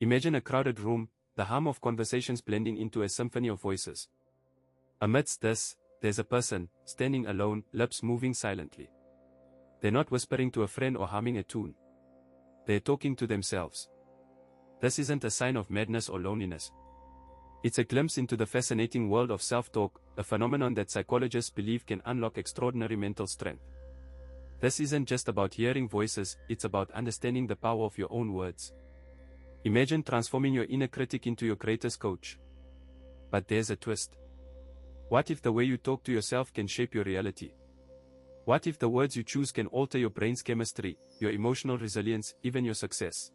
Imagine a crowded room, the hum of conversations blending into a symphony of voices. Amidst this, there's a person, standing alone, lips moving silently. They're not whispering to a friend or humming a tune. They're talking to themselves. This isn't a sign of madness or loneliness. It's a glimpse into the fascinating world of self-talk, a phenomenon that psychologists believe can unlock extraordinary mental strength. This isn't just about hearing voices, it's about understanding the power of your own words. Imagine transforming your inner critic into your greatest coach. But there's a twist. What if the way you talk to yourself can shape your reality? What if the words you choose can alter your brain's chemistry, your emotional resilience, even your success?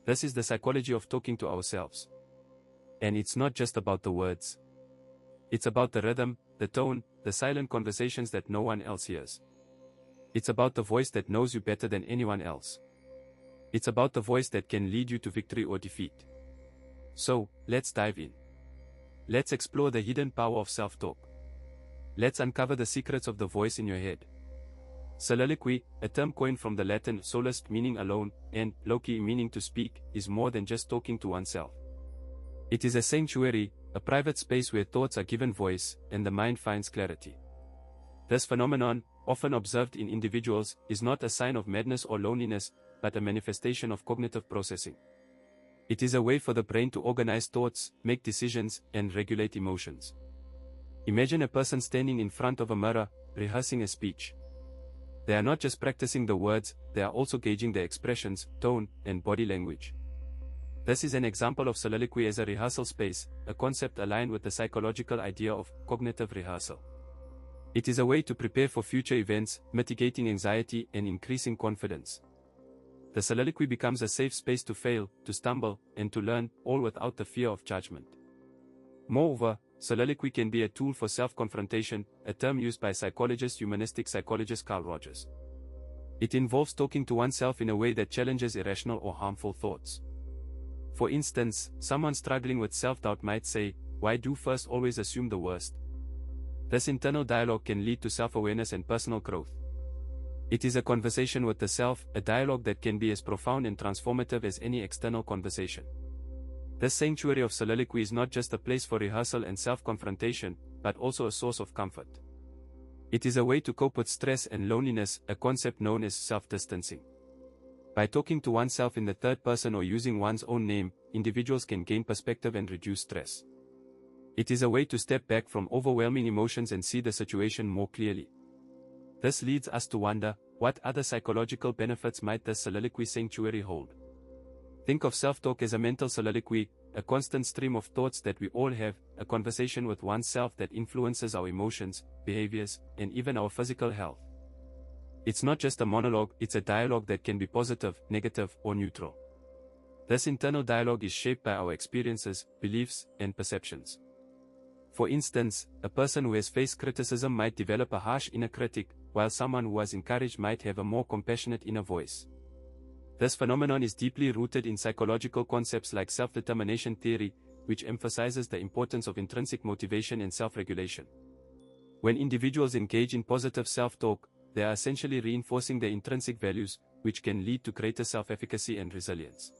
This is the psychology of talking to ourselves. And it's not just about the words. It's about the rhythm, the tone, the silent conversations that no one else hears. It's about the voice that knows you better than anyone else. It's about the voice that can lead you to victory or defeat. So, let's dive in. Let's explore the hidden power of self-talk. Let's uncover the secrets of the voice in your head. Soliloquy, a term coined from the Latin solus meaning alone, and loci meaning to speak, is more than just talking to oneself. It is a sanctuary, a private space where thoughts are given voice, and the mind finds clarity. This phenomenon, often observed in individuals, is not a sign of madness or loneliness, but a manifestation of cognitive processing. It is a way for the brain to organize thoughts, make decisions, and regulate emotions. Imagine a person standing in front of a mirror, rehearsing a speech. They are not just practicing the words, they are also gauging their expressions, tone, and body language. This is an example of soliloquy as a rehearsal space, a concept aligned with the psychological idea of cognitive rehearsal. It is a way to prepare for future events, mitigating anxiety and increasing confidence. The soliloquy becomes a safe space to fail, to stumble, and to learn, all without the fear of judgment. Moreover, soliloquy can be a tool for self-confrontation, a term used by humanistic psychologist Carl Rogers. It involves talking to oneself in a way that challenges irrational or harmful thoughts. For instance, someone struggling with self-doubt might say, "Why do first always assume the worst?" This internal dialogue can lead to self-awareness and personal growth. It is a conversation with the self, a dialogue that can be as profound and transformative as any external conversation. This sanctuary of soliloquy is not just a place for rehearsal and self-confrontation, but also a source of comfort. It is a way to cope with stress and loneliness, a concept known as self-distancing. By talking to oneself in the third person or using one's own name, individuals can gain perspective and reduce stress. It is a way to step back from overwhelming emotions and see the situation more clearly. This leads us to wonder, what other psychological benefits might this soliloquy sanctuary hold? Think of self-talk as a mental soliloquy, a constant stream of thoughts that we all have, a conversation with oneself that influences our emotions, behaviors, and even our physical health. It's not just a monologue, it's a dialogue that can be positive, negative, or neutral. This internal dialogue is shaped by our experiences, beliefs, and perceptions. For instance, a person who has faced criticism might develop a harsh inner critic, while someone who was encouraged might have a more compassionate inner voice. This phenomenon is deeply rooted in psychological concepts like self-determination theory, which emphasizes the importance of intrinsic motivation and self-regulation. When individuals engage in positive self-talk, they are essentially reinforcing their intrinsic values, which can lead to greater self-efficacy and resilience.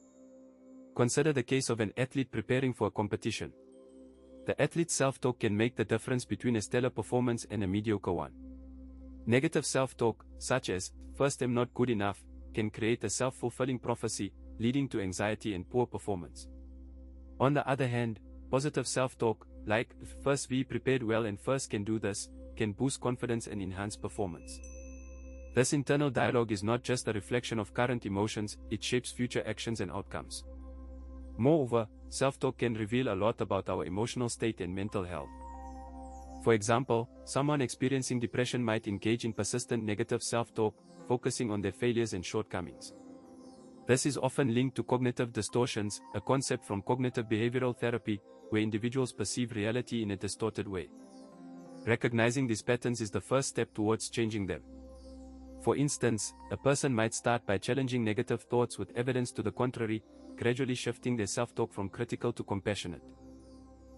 Consider the case of an athlete preparing for a competition. The athlete's self-talk can make the difference between a stellar performance and a mediocre one. Negative self-talk, such as, "First I'm not good enough," can create a self-fulfilling prophecy, leading to anxiety and poor performance. On the other hand, positive self-talk, like, "First we prepared well and first can do this," can boost confidence and enhance performance. This internal dialogue is not just a reflection of current emotions, it shapes future actions and outcomes. Moreover, self-talk can reveal a lot about our emotional state and mental health. For example, someone experiencing depression might engage in persistent negative self-talk, focusing on their failures and shortcomings. This is often linked to cognitive distortions, a concept from cognitive behavioral therapy, where individuals perceive reality in a distorted way. Recognizing these patterns is the first step towards changing them. For instance, a person might start by challenging negative thoughts with evidence to the contrary, gradually shifting their self-talk from critical to compassionate.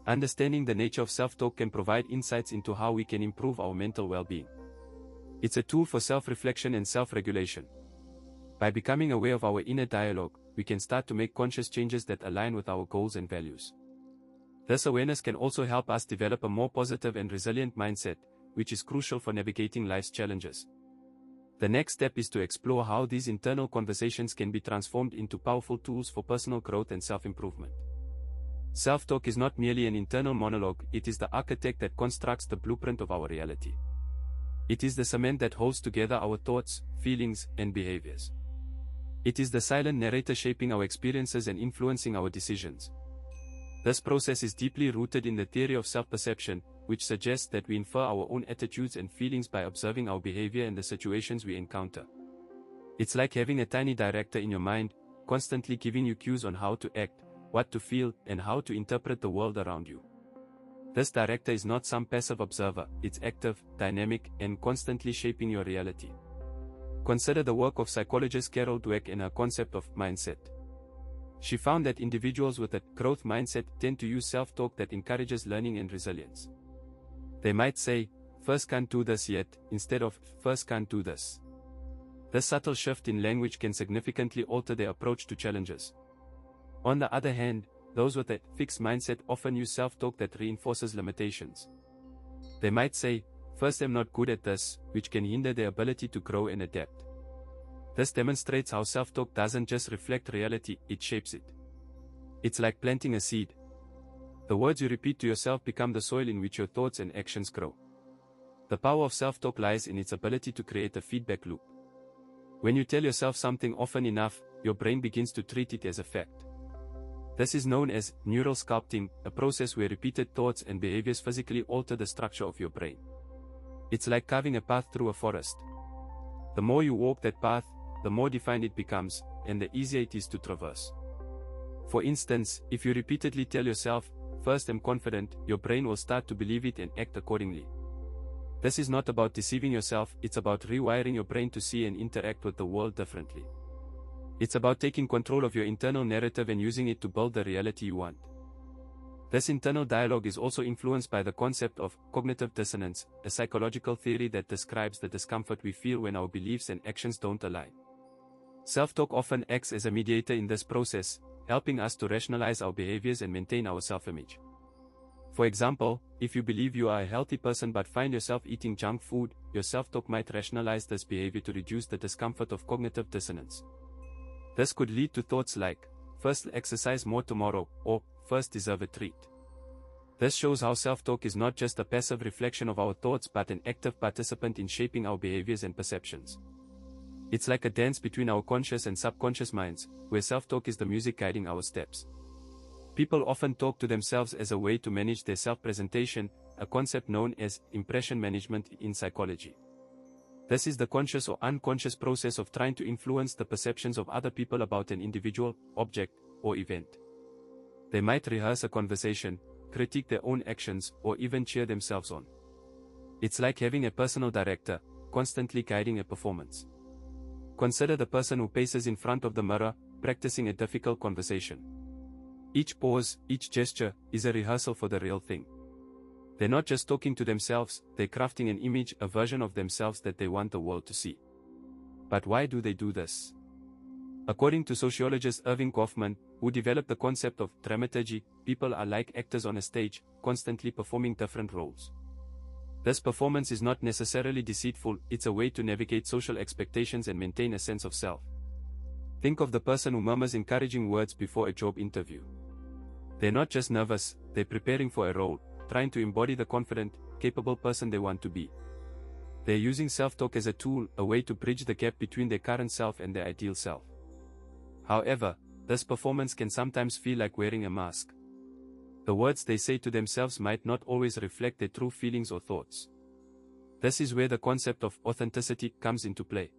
Understanding the nature of self-talk can provide insights into how we can improve our mental well-being. It's a tool for self-reflection and self-regulation. By becoming aware of our inner dialogue, we can start to make conscious changes that align with our goals and values. This awareness can also help us develop a more positive and resilient mindset, which is crucial for navigating life's challenges. The next step is to explore how these internal conversations can be transformed into powerful tools for personal growth and self-improvement. Self-talk is not merely an internal monologue, it is the architect that constructs the blueprint of our reality. It is the cement that holds together our thoughts, feelings, and behaviors. It is the silent narrator shaping our experiences and influencing our decisions. This process is deeply rooted in the theory of self-perception, which suggests that we infer our own attitudes and feelings by observing our behavior and the situations we encounter. It's like having a tiny director in your mind, constantly giving you cues on how to act, what to feel, and how to interpret the world around you. This director is not some passive observer, it's active, dynamic, and constantly shaping your reality. Consider the work of psychologist Carol Dweck and her concept of mindset. She found that individuals with a growth mindset tend to use self-talk that encourages learning and resilience. They might say, "First can't do this yet," instead of "First can't do this." This subtle shift in language can significantly alter their approach to challenges. On the other hand, those with a fixed mindset often use self-talk that reinforces limitations. They might say, "First, I'm not good at this," which can hinder their ability to grow and adapt. This demonstrates how self-talk doesn't just reflect reality, it shapes it. It's like planting a seed. The words you repeat to yourself become the soil in which your thoughts and actions grow. The power of self-talk lies in its ability to create a feedback loop. When you tell yourself something often enough, your brain begins to treat it as a fact. This is known as neural sculpting, a process where repeated thoughts and behaviors physically alter the structure of your brain. It's like carving a path through a forest. The more you walk that path, the more defined it becomes, and the easier it is to traverse. For instance, if you repeatedly tell yourself, "First, I'm confident," your brain will start to believe it and act accordingly. This is not about deceiving yourself, it's about rewiring your brain to see and interact with the world differently. It's about taking control of your internal narrative and using it to build the reality you want. This internal dialogue is also influenced by the concept of cognitive dissonance, a psychological theory that describes the discomfort we feel when our beliefs and actions don't align. Self-talk often acts as a mediator in this process, helping us to rationalize our behaviors and maintain our self-image. For example, if you believe you are a healthy person but find yourself eating junk food, your self-talk might rationalize this behavior to reduce the discomfort of cognitive dissonance. This could lead to thoughts like, "First, exercise more tomorrow," or "First, deserve a treat." This shows how self-talk is not just a passive reflection of our thoughts but an active participant in shaping our behaviors and perceptions. It's like a dance between our conscious and subconscious minds, where self-talk is the music guiding our steps. People often talk to themselves as a way to manage their self-presentation, a concept known as impression management in psychology. This is the conscious or unconscious process of trying to influence the perceptions of other people about an individual, object, or event. They might rehearse a conversation, critique their own actions, or even cheer themselves on. It's like having a personal director, constantly guiding a performance. Consider the person who paces in front of the mirror, practicing a difficult conversation. Each pause, each gesture, is a rehearsal for the real thing. They're not just talking to themselves, they're crafting an image, a version of themselves that they want the world to see. But why do they do this? According to sociologist Irving Goffman, who developed the concept of dramaturgy, people are like actors on a stage, constantly performing different roles. This performance is not necessarily deceitful, it's a way to navigate social expectations and maintain a sense of self. Think of the person who murmurs encouraging words before a job interview. They're not just nervous, they're preparing for a role, trying to embody the confident, capable person they want to be. They're using self-talk as a tool, a way to bridge the gap between their current self and their ideal self. However, this performance can sometimes feel like wearing a mask. The words they say to themselves might not always reflect their true feelings or thoughts. This is where the concept of authenticity comes into play.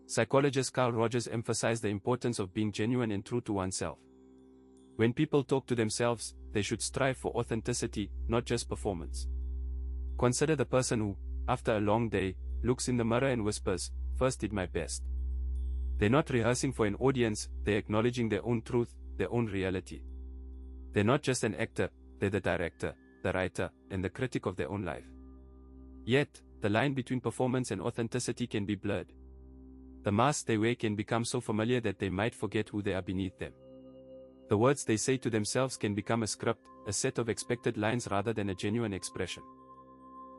Psychologist Carl Rogers emphasized the importance of being genuine and true to oneself. When people talk to themselves, they should strive for authenticity, not just performance. Consider the person who, after a long day, looks in the mirror and whispers, "First did my best." They're not rehearsing for an audience, they're acknowledging their own truth, their own reality. They're not just an actor, they're the director, the writer, and the critic of their own life. Yet, the line between performance and authenticity can be blurred. The masks they wear can become so familiar that they might forget who they are beneath them. The words they say to themselves can become a script, a set of expected lines rather than a genuine expression.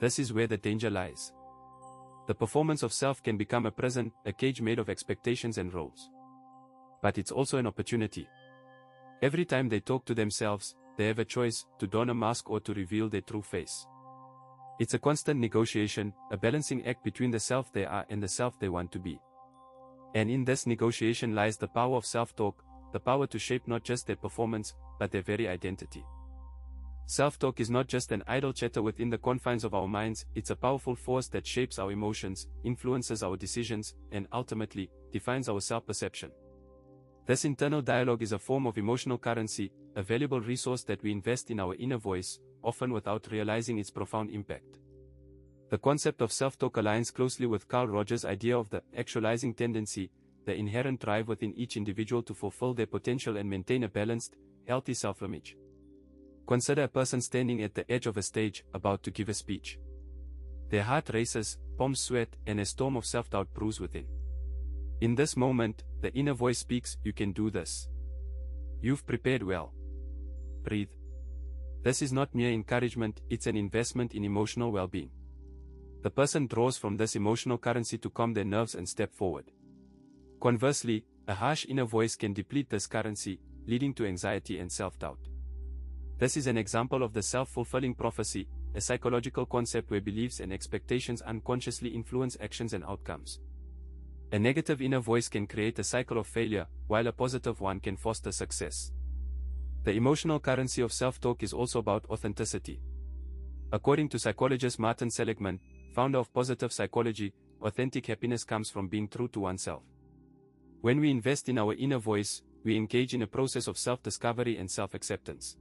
This is where the danger lies. The performance of self can become a prison, a cage made of expectations and roles. But it's also an opportunity. Every time they talk to themselves, they have a choice, to don a mask or to reveal their true face. It's a constant negotiation, a balancing act between the self they are and the self they want to be. And in this negotiation lies the power of self-talk, the power to shape not just their performance, but their very identity. Self-talk is not just an idle chatter within the confines of our minds, it's a powerful force that shapes our emotions, influences our decisions, and ultimately, defines our self-perception. This internal dialogue is a form of emotional currency, a valuable resource that we invest in our inner voice, often without realizing its profound impact. The concept of self-talk aligns closely with Carl Rogers' idea of the actualizing tendency, the inherent drive within each individual to fulfill their potential and maintain a balanced, healthy self-image. Consider a person standing at the edge of a stage, about to give a speech. Their heart races, palms sweat, and a storm of self-doubt brews within. In this moment, the inner voice speaks, "You can do this. You've prepared well. Breathe." This is not mere encouragement, it's an investment in emotional well-being. The person draws from this emotional currency to calm their nerves and step forward. Conversely, a harsh inner voice can deplete this currency, leading to anxiety and self-doubt. This is an example of the self-fulfilling prophecy, a psychological concept where beliefs and expectations unconsciously influence actions and outcomes. A negative inner voice can create a cycle of failure, while a positive one can foster success. The emotional currency of self-talk is also about authenticity. According to psychologist Martin Seligman, founder of positive psychology, authentic happiness comes from being true to oneself. When we invest in our inner voice, we engage in a process of self-discovery and self-acceptance.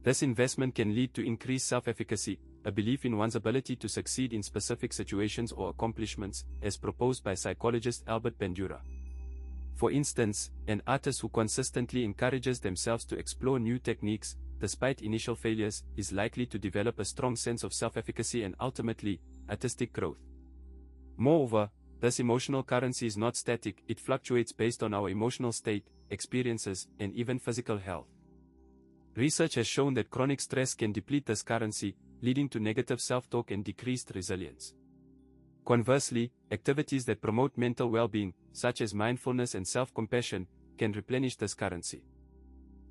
This investment can lead to increased self-efficacy, a belief in one's ability to succeed in specific situations or accomplishments, as proposed by psychologist Albert Bandura. For instance, an artist who consistently encourages themselves to explore new techniques, despite initial failures, is likely to develop a strong sense of self-efficacy and ultimately, artistic growth. Moreover, this emotional currency is not static, it fluctuates based on our emotional state, experiences, and even physical health. Research has shown that chronic stress can deplete this currency, leading to negative self-talk and decreased resilience. Conversely, activities that promote mental well-being, such as mindfulness and self-compassion, can replenish this currency.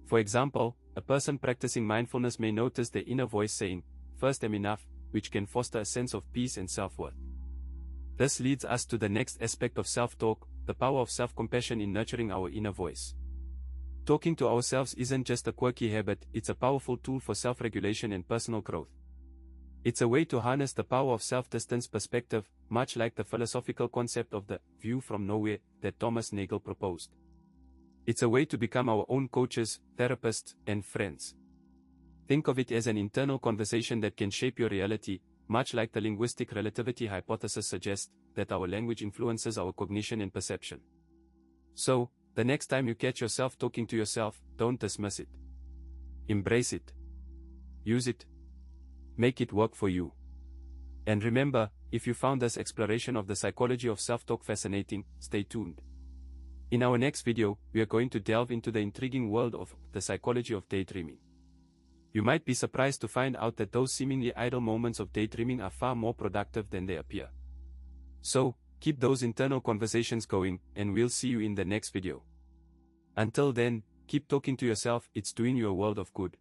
For example, a person practicing mindfulness may notice their inner voice saying, "First I'm enough," which can foster a sense of peace and self-worth. This leads us to the next aspect of self-talk, the power of self-compassion in nurturing our inner voice. Talking to ourselves isn't just a quirky habit, it's a powerful tool for self-regulation and personal growth. It's a way to harness the power of self-distance perspective, much like the philosophical concept of the view from nowhere that Thomas Nagel proposed. It's a way to become our own coaches, therapists, and friends. Think of it as an internal conversation that can shape your reality, much like the linguistic relativity hypothesis suggests, that our language influences our cognition and perception. So, the next time you catch yourself talking to yourself, don't dismiss it. Embrace it. Use it. Make it work for you. And remember, if you found this exploration of the psychology of self-talk fascinating, stay tuned. In our next video, we are going to delve into the intriguing world of the psychology of daydreaming. You might be surprised to find out that those seemingly idle moments of daydreaming are far more productive than they appear. So, keep those internal conversations going, and we'll see you in the next video. Until then, keep talking to yourself, it's doing you a world of good.